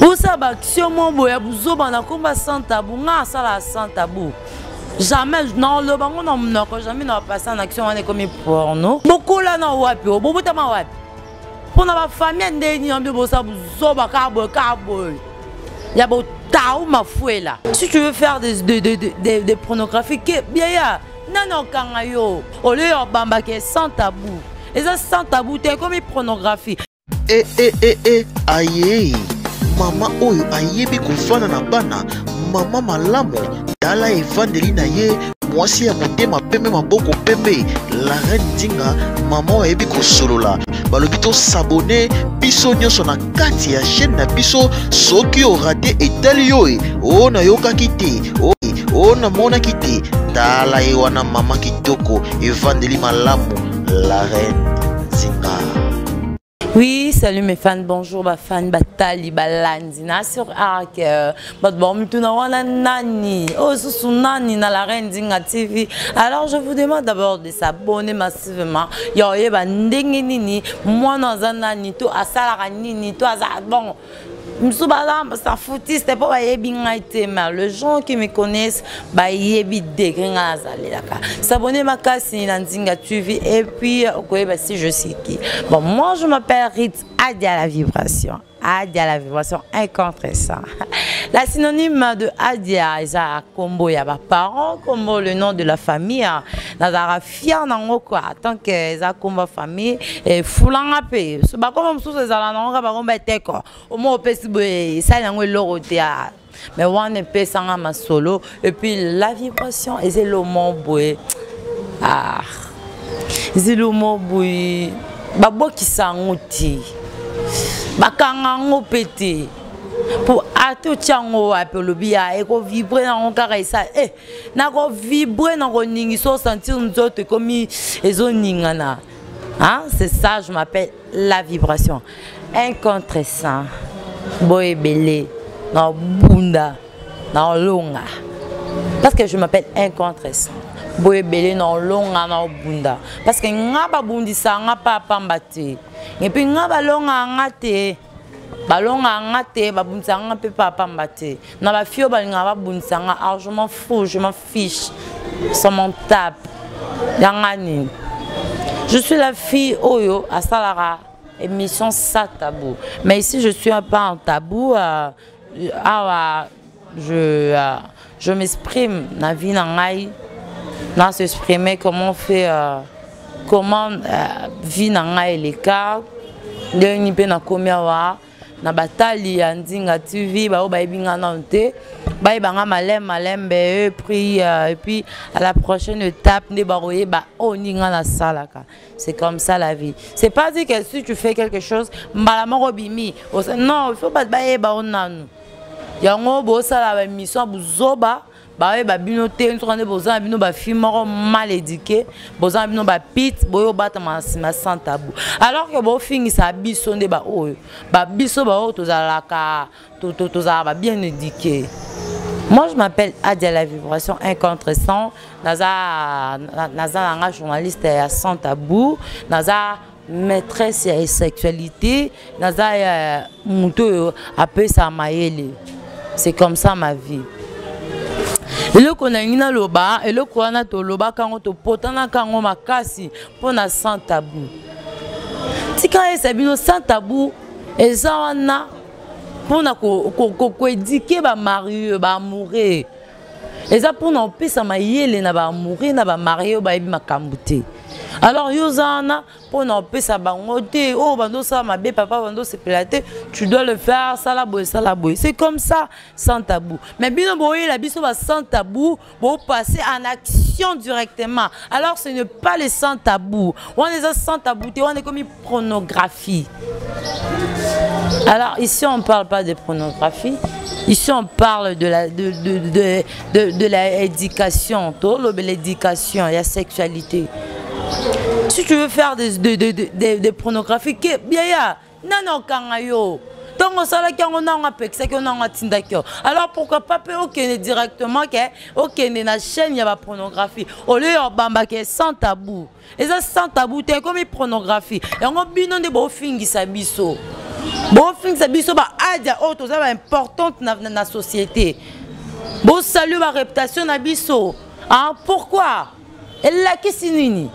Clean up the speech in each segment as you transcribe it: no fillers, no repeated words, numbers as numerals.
Où ça va action mon boya buzo bana komba sans tabou nga sala sans tabou. Jamais non le bango non jamais n'a passé en action on est comme porno. Beaucoup là non wapi bobo tama wapi. Pour na famille ndeni ambi bosa buzo ba kabo. Il y a beau taou ma fouet là. Si tu veux faire des pornographies bien ya non kangayo. Au lieu bamba que sans tabou. Et ça sans tabou t'es comme pornographie. Aïe. Mama oyo ayebi kofana na bana mama malamu dala evandeli na ye mwasi ya motema pembe maboko pembe la reine Nzinga mama ayebi kosolola balobi to s'abonner biso nyonso na kati ya chaîne na biso soki o raté etali yo o na yokaki te o na monaki te dala ye wana mama kitoko evandeli malamu la reine Nzinga. Oui, salut mes fans, bonjour ma fan Batali Balandina sur Arc. Bon, nani. Oh, sous nani na la reine Nzinga TV. Alors je vous demande d'abord de s'abonner massivement. Yo yeba ndenge nini, moi dans un nani to asala nini to asa bon. Ça foutit, c'était pas les gens qui me connaissent, s'abonner ma casse Nzinga TV et puis si je sais qui. Bon, moi je m'appelle Ritz Adia la vibration. Adia la vibration incontressant. La synonyme de Adia, c'est combo ya ba parents, combo le nom de la famille. Nazara fier nango quoi, tant que ça combo famille et foulanga pe. C'est pas comme sous ces ala nango ba combo teko. Au moins pesi boy, ça nango loroté. Mais on est pe sanga ma solo et puis la vibration et c'est le mot boy. Ah. C'est le mot boy. Babo qui s'angouti. Bakangango pété. Pour ato tiango apelobia et ko vibrer dans mon carré ça na ko vibrer dans ko ningi so sentir nous autres comme ezo ningana hein, c'est ça je m'appelle la vibration incontressant boy belé na bunda na longa parce que je m'appelle incontressant boy belé na longa na bunda parce que ngaba bundisa ngapa pambate et puis ngaba longa ngate balonga ngate babunsanga pe papa mbate na ba fio balinga babunsanga alors je m'en fous, je m'en fiche, ça m'en tape yangani. Je suis la fille Oyo à Salara émission ça tabou mais ici je suis un peu en tabou je m'exprime na vie nangai na s'exprimer comment on fait comment vie nangai les cas de ni pe na komia na batali ya Nzinga TV ba binga na nte ba banga malembe et puis à la prochaine étape ne baroyer ba oninga na salaka. C'est comme ça la vie. C'est pas dire que si tu fais quelque chose mbala robimi non il faut pas ba onanu yango bo sala ba mission buzoba ba bino te ntrande bozana bino ba film mal éduqué bozana bino ba pit boyo bata ma sans tabou alors que bo fingi sa biso nde ba oyo ba biso ba oyo tozalaka tozala bien éduqué. Moi je m'appelle Adia la vibration incontressant naza nga journaliste à sans tabou naza maîtresse et sexualité naza muto appelle ça mayele. C'est comme ça ma vie. Et le konangina loba et le koana to loba kango to potana kango makasi pona sans tabou. Tika esabino sans tabou ezawana pona ko éduquer ba mari ba mourir. Eza pona opesa mayele na ba mourir na ba mari ba ebi makambute. Alors yozana pona opesa bango te oh bando ça ma bé papa bando se platé tu dois le faire ça la boy c'est comme ça sans tabou mais bino boye la biso ba sans tabou bo passer en action directement alors ce n'est pas les sans tabou on est sans tabou on est comme une pornographie. Alors ici on parle pas de pornographie, ici on parle de la éducation, l'éducation et la sexualité. Si tu veux faire des pornographies, bien ya, non kangayo. Donc on sala ki on a pexé que on a tindaki. Alors pourquoi pas OK directement que OK na chaîne ya ba pornographie. Au lieu bamba que sans tabou. Et ça sans tabou t'es comme une pornographie. Et on bino de bo fingi sa biso. Bon fin ça biso ba adia auto ça importante na la société. Bon salut ma réputation na biso. Ah pourquoi? Elle la kisinini.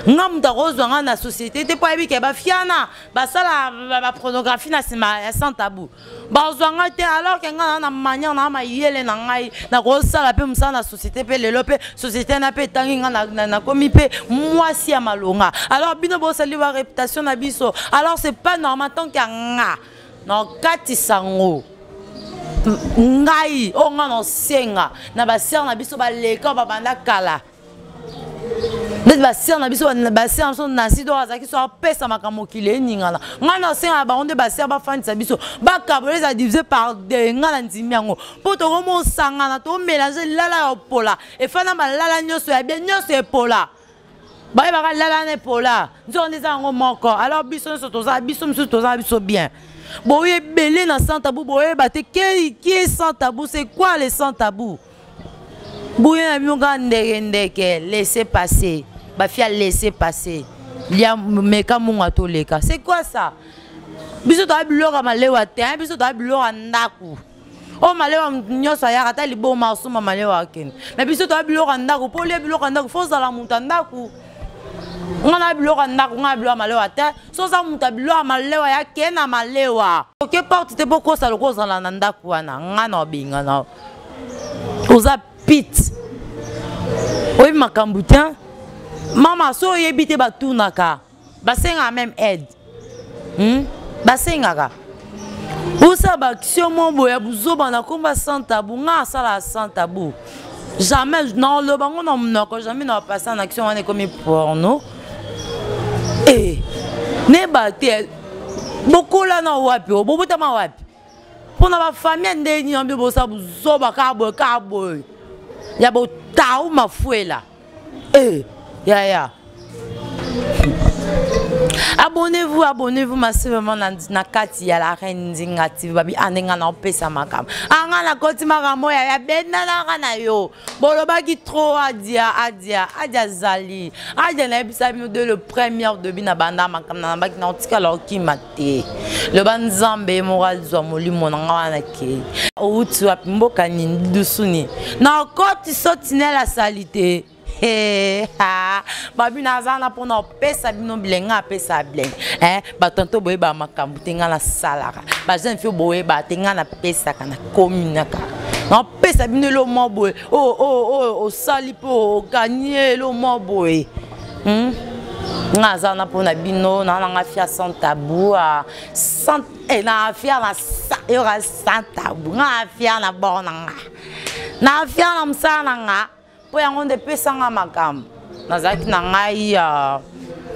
Ngam da rose dans la société te pas bi ba fiana ba sala ba pornographie na sans tabou. Ba zwanga te alors que ngana na manya na ma yele na ngai na rose sala pe msa na société pe lelo pe société na pe tangi ngana na komi pe mwasi ya malonga. Alors bino bo salut ma réputation na biso. Alors c'est pas normal tant que nga. Non kati sango. Ngai o ngana senga na ba ser na biso ba leka ba banda kala. Les bassins na biso na bassins sont na sido azaki so pesa makambo kile ningala ngana senga ba onde bassins ba fani sa biso ba kaboleza divisé par deux ngala ndimiango poto komo sangana to mélanger lala ya pola e fana malala nyoso ya bien nyoso e pola ba ba lala ne pola nzo ndeza ngo moko alors biso so toza biso mso toza biso bien boye belé na sans tabou boye ba te qui est sans tabou c'est quoi les sans tabou Bouya Mionga ndeke laissez passer. Bafia laissez passer. Il y a meka munga toleka. C'est quoi ça? Biso to abilora malewa te, biso to abilora ndaku. Oh malewa nyosa ya kata libo masuma malewa ken. Mais biso to abilora ndaku, po le abilora ndaku fo za la munta ndaku. Ngana abilora ndaku, ngana abilora malewa te, so za munta abilora malewa ya ken na malewa. OK porte te boko sa loko za la ndaku wana, ngana obinga na. Oza pit. Oui, ma camboutin. Maman, so yebite batunaka. Basenga même aide. Basenga. Ou ça baction mon boya buzo bana komba sans tabou, nga sala sans tabou. Jamais non le bango non jamais n'a passé en action on est comme porno. Eh. Ne baté. Beaucoup là na wapi, beaucoup ta ma wapi. Pour na famille ndeni ambi bosa buzo ba kabo. Ya bo taou ma fouela. Eh, ya. Abonnez-vous massivement na kati ya la reine Nzingati babi anenga na pesa makam. Anga na koti makamo ya benda na yo. Boloba ki trop adia zali. Adia na bisa bino de le premier de bina banda makam na baki na otika lo ki mate. Le banzambe moral zo molimo na ngana ke. Outu apimboka ni dusuni. Na koti sotine la salité. Babi nazana pour no pesa bino blenga pesa bleng batanto boye ba makambu tenga na salara ba jeune fille boye ba tenga na pesa kana kominaka no pesa bino lo mo boye o sali po gagner lo mo boye nazana pour na bino na nga fia sans tabou sans na fia na sa yora sans tabou nga fia na bonanga na fia na msana nga pour y des pesanga makam nazaki na ngai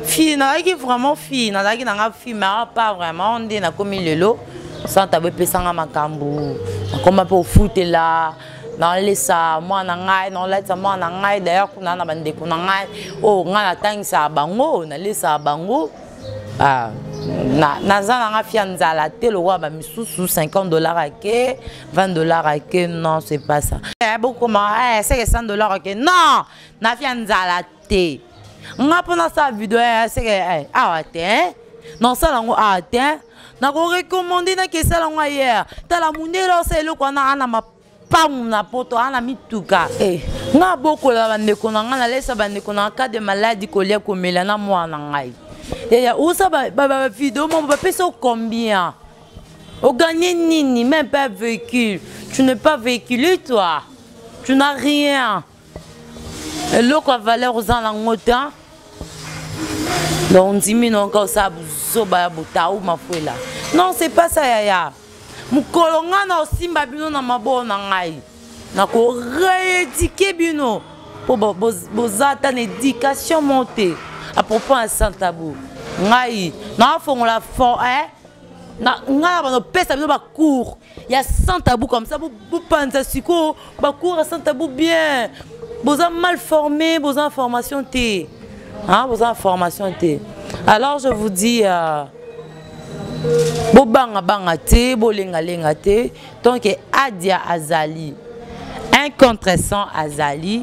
fille nazaki vraiment fille nazaki na nga fille mais pas vraiment on dit na komi lelo sans tabou pesanga makambu comme pour foot là dans les sa moi na ngai non là ça moi na ngai d'ailleurs kuna na bande kuna ngai oh nga na tangisa bango na lesa bango nazana nga fia nzala te le roi ba misusu $50 ake $20 ake non c'est pas ça beaucoup c'est que $100 ake non na fia nzala te nga pona sa vidéo c'est que non ça lango na ko recommander na ke ça lango hier tala mundelo c'est le kona ana ma pam na poto ana mituka nga boko la bande kona nga na lesa bande kona cas de maladie colia komela na mwana ngai. Et où ça va vidéo mon papa c'est combien? Au gagner nini même pas véhicule. Tu n'es pas véhiculé toi. Tu n'as rien. Et l'eau a valeur aux alengoutins. Donc 10 000 encore ça buzo ba buta ou ma fouela. Non c'est pas ça yaya. Mukolonga na simba bino na mabona ngai. Na ko rééduquer bino pour bozata une éducation montée. À propos de sans tabou, ngai na fond la fond na nga ba pesa bino ba cours il y a sans tabou comme ça vous pensez siko ba cours sans tabou bien vous êtes mal formé vos informations t vos informations t alors je vous dis bo banga te bo lenga te donc Adia Azali un contre 100 Azali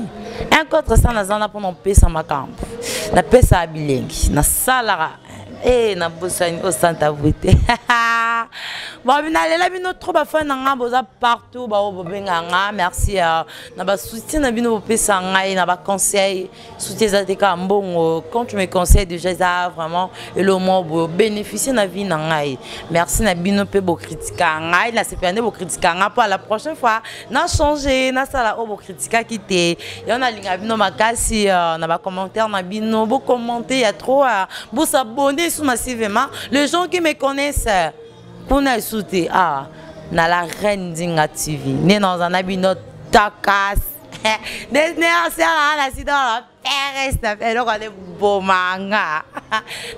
un contre 100 nazana pour non pesa makambo na pesa bilengi na salara na bosani o santa vote Bon, la bino trop bafan nanga boza partout ba obenganga. Merci na ba soutien na bino pesa ngai na ba conseil soutien zateka mbongo. Quand tu me conseilles déjà ça vraiment et le mot bénéficier na vie ngai. Merci na bino pe bo critica ngai la sepande bo critica nga pour la prochaine fois na changer na sala o bo critica kité. Y on a linga bino makasi na ba commentaire na bino bo commenter y a trop bo s'abonner sur massivement les gens qui me connaissent. Pour nous soutenir, na la reine Dinga TV, né dans un habit notre takas. Desne ancien la sida la père est donc on est beau manga.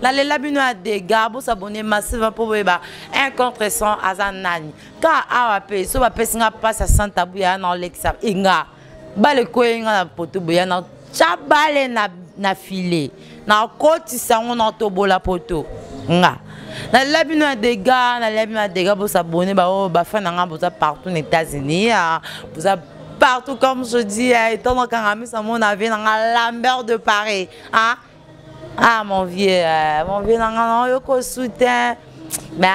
La labino a des gars pour s'abonner massivement pour voir un contre son azanani. Car à paix, so va pesinga passe à Santa Bouya dans l'exam. Inga, ba le koinga la poto bouya na chabale na filé. Na koti sa on en tobo la poto. Nga. Na labino a des gars, na labino a des gars pour s'abonner, bah fan nga pour ça partout aux États-Unis, pour ça partout comme je dis, étant dans Karami, ça mon avis dans Lambert de Paris, hein? Ah mon vieux n'a pas soutien, mais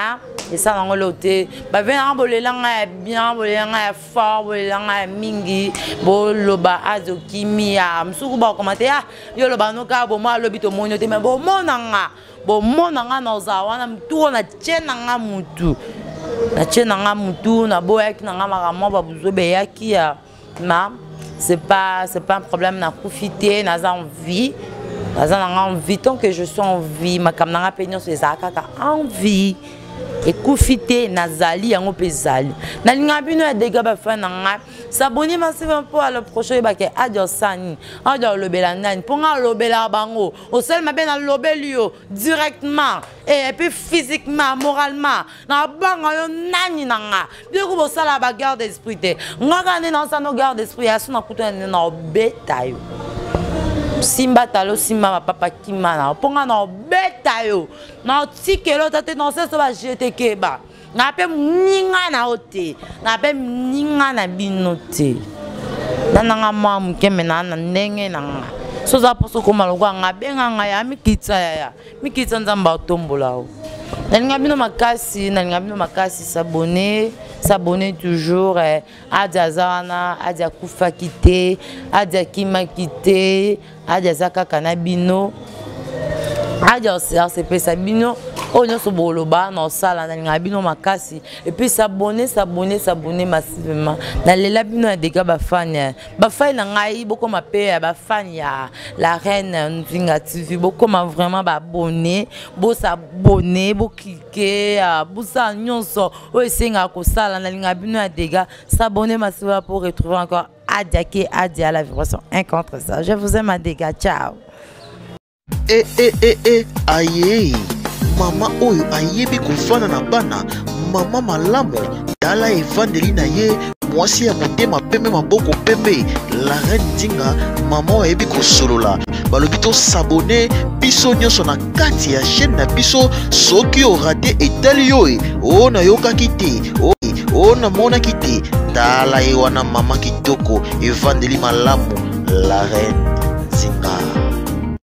et ça dans l'autre, bah venir boler là bien, boler là fort, boler là mingi, boloba azokimi, msuku ba commenter yo loba no ka bo moi lobito monyo te mais bo monanga. Bon mon nanga noza wana mtu na tchena nga mutu na tchena nga mutu na boyaki nanga makamwa ba buzobe yaki ma c'est pas un problème na profiter na envie tant que je suis en vie ma kam nanga penyo c'est ça kaka envie et profiter nazali yango pezali na linga bino ya dega ba fa nanga s'abonner massivement pour le prochain ba ke adio sani adio lobela nani pour nga lobela bango au seul ma ben lobelio directement et puis physiquement moralement na banga yo nani nanga bien ko sala ba garde d'esprit te nga ne dans sa no garde d'esprit asu na kuto na beta yo simba talo simba ma papa kimana ponga na beta yo na tikelo tate dans ça va jeter keba na pe ninga na ote na pe ninga na binote nanga mamu kemena na ndenge nanga so za poso ko maloko nga benga nga ya mikitsa nzamba tombola o na bino makasi s'abonner toujours adia zana adia kufa kite adia kima kite adia zaka kanabino adia c'est pesa bino onyo so boloba na sala na bino makasi et puis s'abonner massivement na lela bino ya dega ba fan na ngai boko mape ba fan ya la reine Dinga TV boko ma vraiment ba abonner bo s'abonner bo cliquer bo sa nyonso o esenga ko sala na linga bino ya dega s'abonner massivement pour retrouver encore Adia la vibration incontre ça. Je vous aime à dega, ciao. Aye mama oyo ayebi kofana na bana mama malamu dala evandeli na ye mwasi ya motema pembe maboko pembe la reine Dinga mama oyo ayebi kosolola balobi to s'abonner biso nyonso na kati ya chaîne na biso soki orate etali yo o na yokaki te o na monaki te tala ye wana mama kitoko evandeli malamu la reine Dinga.